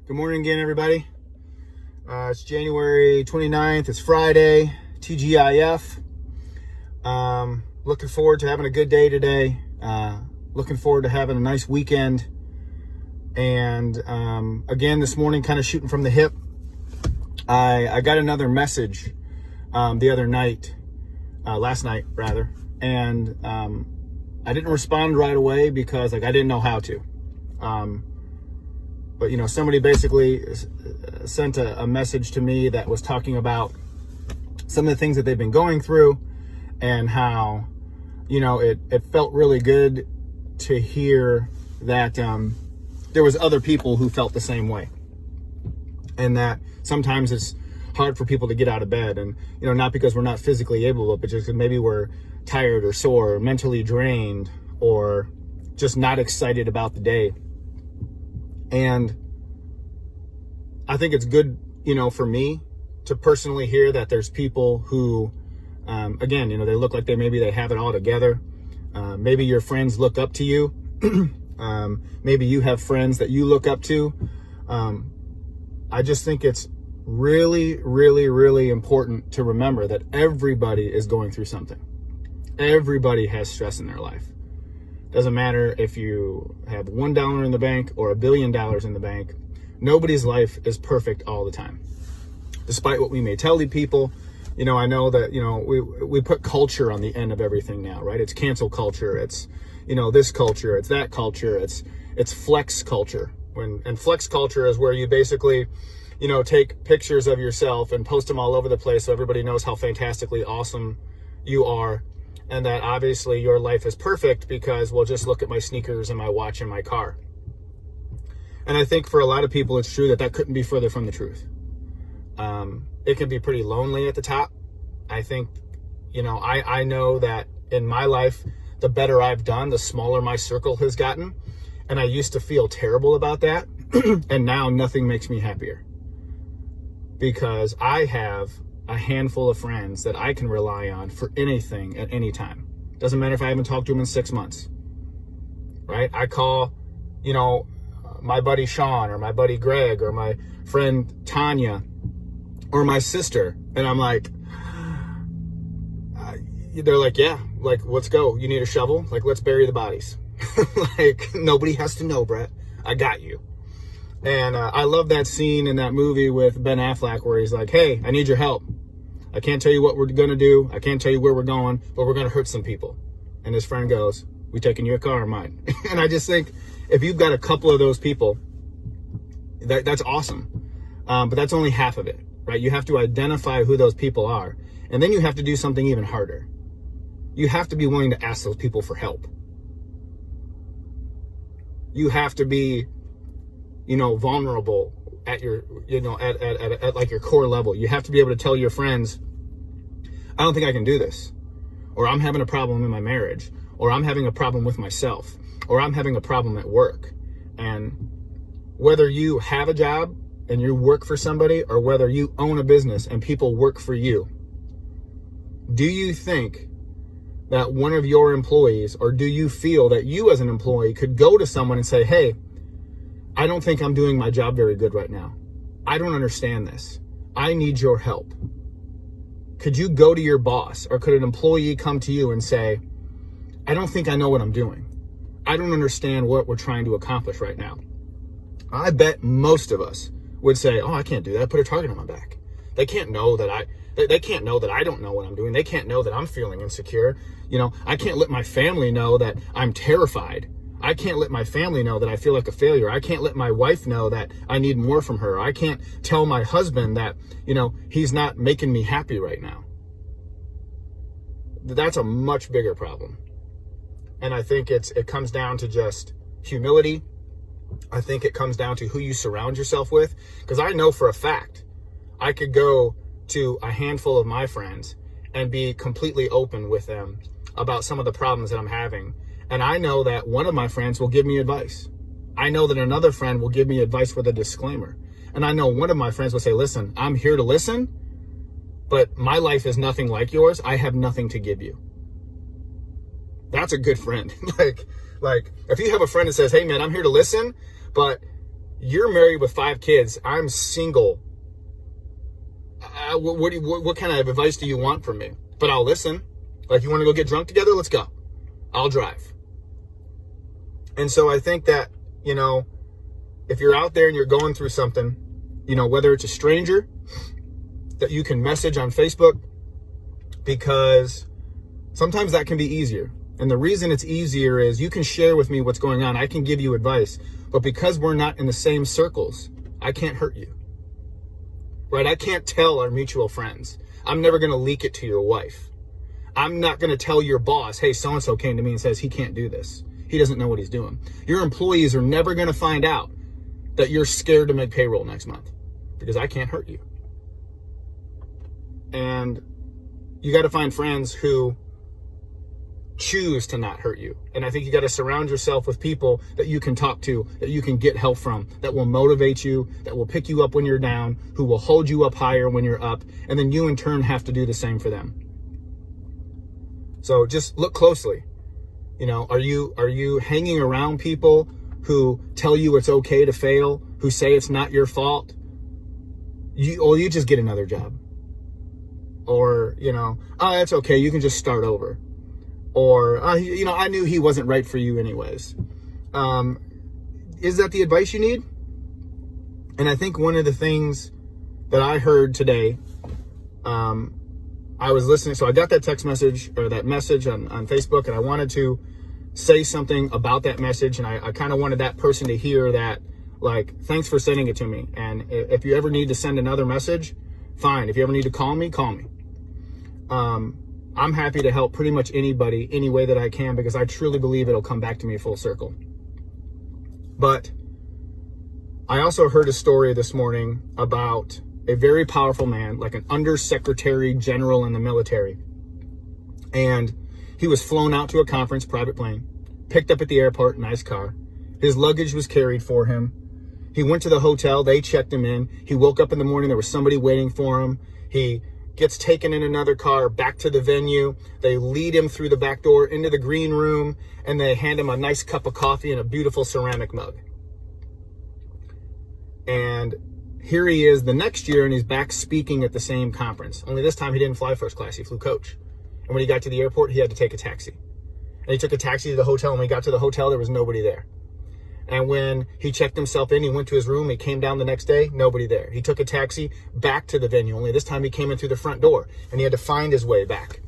Good morning again, everybody. It's January 29th. It's Friday, TGIF. Looking forward to having a good day today. Looking forward to having a nice weekend. And again, this morning, kind of shooting from the hip, I got another message the other night, last night rather, and I didn't respond right away because I didn't know how to. But somebody basically sent a message to me that was talking about some of the things that they've been going through and how, it felt really good to hear that there was other people who felt the same way. And that sometimes it's hard for people to get out of bed, and, not because we're not physically able, but just because maybe we're tired or sore or mentally drained or just not excited about the day. And I think it's good, for me to personally hear that there's people who, again, they look like they have it all together. Maybe your friends look up to you. Maybe you have friends that you look up to. I just think it's really, really, really important to remember that everybody is going through something. Everybody has stress in their life. Doesn't matter if you have $1 in the bank or $1 billion in the bank. Nobody's life is perfect all the time. Despite what we may tell the people, I know that, we put culture on the end of everything now, right? It's cancel culture. It's, this culture, it's that culture. It's flex culture. And flex culture is where you basically, take pictures of yourself and post them all over the place so everybody knows how fantastically awesome you are. And that obviously your life is perfect because, well, just look at my sneakers and my watch and my car. And I think for a lot of people, it's true that couldn't be further from the truth. It can be pretty lonely at the top. I think, I know that in my life, the better I've done, the smaller my circle has gotten. And I used to feel terrible about that. And now nothing makes me happier. Because I have a handful of friends that I can rely on for anything at any time. Doesn't matter if I haven't talked to them in 6 months, right? I call, my buddy Sean or my buddy Greg or my friend Tanya or my sister. And I'm like, they're like, yeah, like, let's go. You need a shovel? Like, let's bury the bodies. Like, nobody has to know, Brett. I got you. And I love that scene in that movie with Ben Affleck where he's like, hey, I need your help. I can't tell you what we're going to do. I can't tell you where we're going, but we're going to hurt some people. And his friend goes, we taking your car or mine? And I just think if you've got a couple of those people, that's awesome. But that's only half of it, right? You have to identify who those people are. And then you have to do something even harder. You have to be willing to ask those people for help. You have to be, vulnerable at your, at like your core level. You have to be able to tell your friends, I don't think I can do this. Or I'm having a problem in my marriage. Or I'm having a problem with myself. Or I'm having a problem at work. And whether you have a job and you work for somebody or whether you own a business and people work for you, do you think that one of your employees, or do you feel that you as an employee could go to someone and say, hey, I don't think I'm doing my job very good right now. I don't understand this. I need your help. Could you go to your boss, or could an employee come to you and say, I don't think I know what I'm doing. I don't understand what we're trying to accomplish right now. I bet most of us would say, oh, I can't do that. Put a target on my back. They can't know that they can't know that I don't know what I'm doing. They can't know that I'm feeling insecure. I can't let my family know that I'm terrified. I can't let my family know that I feel like a failure. I can't let my wife know that I need more from her. I can't tell my husband that, he's not making me happy right now. That's a much bigger problem. And I think it comes down to just humility. I think it comes down to who you surround yourself with. Because I know for a fact, I could go to a handful of my friends and be completely open with them about some of the problems that I'm having. And I know that one of my friends will give me advice. I know that another friend will give me advice with a disclaimer. And I know one of my friends will say, listen, I'm here to listen, but my life is nothing like yours. I have nothing to give you. That's a good friend. like if you have a friend that says, hey man, I'm here to listen, but You're married with 5 kids. I'm single. What kind of advice do you want from me? But I'll listen. Like, you want to go get drunk together? Let's go. I'll drive. And so I think that, you know, if you're out there and you're going through something, you know, whether it's a stranger that you can message on Facebook, because sometimes that can be easier. And the reason it's easier is you can share with me what's going on. I can give you advice. But because we're not in the same circles, I can't hurt you. Right? I can't tell our mutual friends. I'm never going to leak it to your wife. I'm not going to tell your boss, hey, so-and-so came to me and says he can't do this. He doesn't know what he's doing. Your employees are never going to find out that you're scared to make payroll next month, because I can't hurt you. And you got to find friends who choose to not hurt you. And I think you got to surround yourself with people that you can talk to, that you can get help from, that will motivate you, that will pick you up when you're down, who will hold you up higher when you're up. And then you in turn have to do the same for them. So just look closely. You know, are you hanging around people who tell you it's okay to fail, who say it's not your fault? You just get another job. Or, you know, oh, it's okay, you can just start over. Or, you know, I knew he wasn't right for you anyways. Is that the advice you need? And I think one of the things that I heard today, I was listening, so I got that text message, or that message on Facebook, and I wanted to say something about that message, and I kind of wanted that person to hear that, like, thanks for sending it to me. And if you ever need to send another message, fine. If you ever need to call me, call me. I'm happy to help pretty much anybody any way that I can, because I truly believe it'll come back to me full circle. But I also heard a story this morning about a very powerful man, like an undersecretary general in the military. And he was flown out to a conference, private plane, picked up at the airport, nice car. His luggage was carried for him. He went to the hotel, they checked him in. He woke up in the morning, there was somebody waiting for him. He gets taken in another car back to the venue. They lead him through the back door into the green room, and they hand him a nice cup of coffee and a beautiful ceramic mug. And here he is the next year, and he's back speaking at the same conference. Only this time he didn't fly first class, he flew coach. And when he got to the airport, he had to take a taxi. And he took a taxi to the hotel, and when he got to the hotel, there was nobody there. And when he checked himself in, he went to his room, he came down the next day, nobody there. He took a taxi back to the venue, only this time he came in through the front door, and he had to find his way back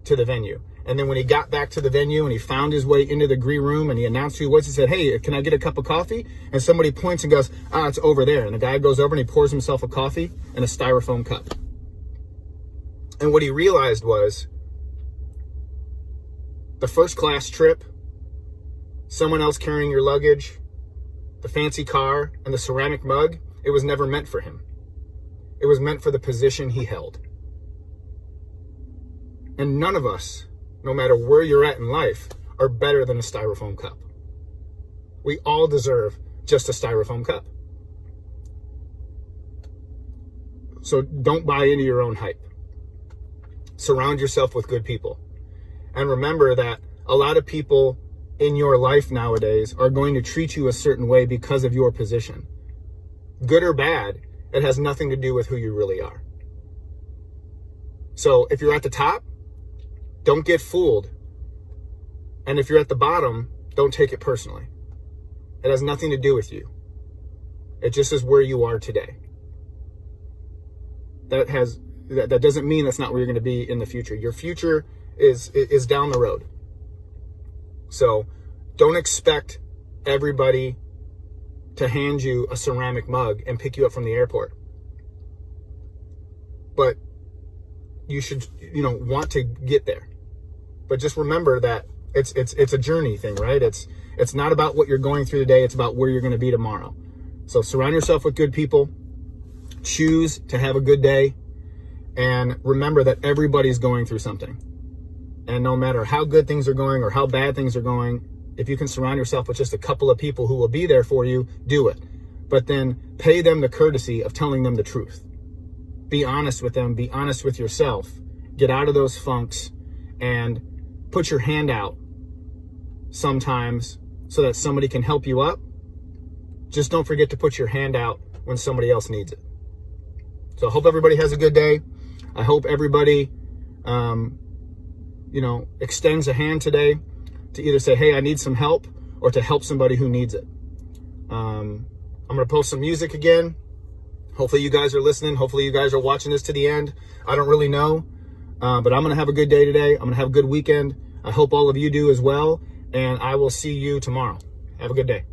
to the venue. And then when he got back to the venue and he found his way into the green room and he announced who he was, he said, hey, can I get a cup of coffee? And somebody points and goes, it's over there. And the guy goes over and he pours himself a coffee in a styrofoam cup. And what he realized was, the first class trip, someone else carrying your luggage, the fancy car, and the ceramic mug, it was never meant for him. It was meant for the position he held. And none of us, no matter where you're at in life, are better than a styrofoam cup. We all deserve just a styrofoam cup. So don't buy into your own hype. Surround yourself with good people. And remember that a lot of people in your life nowadays are going to treat you a certain way because of your position. Good or bad, it has nothing to do with who you really are. So if you're at the top, don't get fooled. And if you're at the bottom, don't take it personally. It has nothing to do with you. It just is where you are today. That doesn't mean that's not where you're going to be in the future. Your future is down the road. So don't expect everybody to hand you a ceramic mug and pick you up from the airport. But you should, want to get there. But just remember that it's a journey thing, right? It's not about what you're going through today. It's about where you're going to be tomorrow. So surround yourself with good people. Choose to have a good day. And remember that everybody's going through something. And no matter how good things are going or how bad things are going, if you can surround yourself with just a couple of people who will be there for you, do it. But then pay them the courtesy of telling them the truth. Be honest with them. Be honest with yourself. Get out of those funks and put your hand out sometimes so that somebody can help you up. just don't forget to put your hand out when somebody else needs it. So I hope everybody has a good day. I hope everybody, extends a hand today to either say, hey, I need some help, or to help somebody who needs it. I'm going to post some music again. Hopefully you guys are listening. Hopefully you guys are watching this to the end. I don't really know, but I'm going to have a good day today. I'm going to have a good weekend. I hope all of you do as well. And I will see you tomorrow. Have a good day.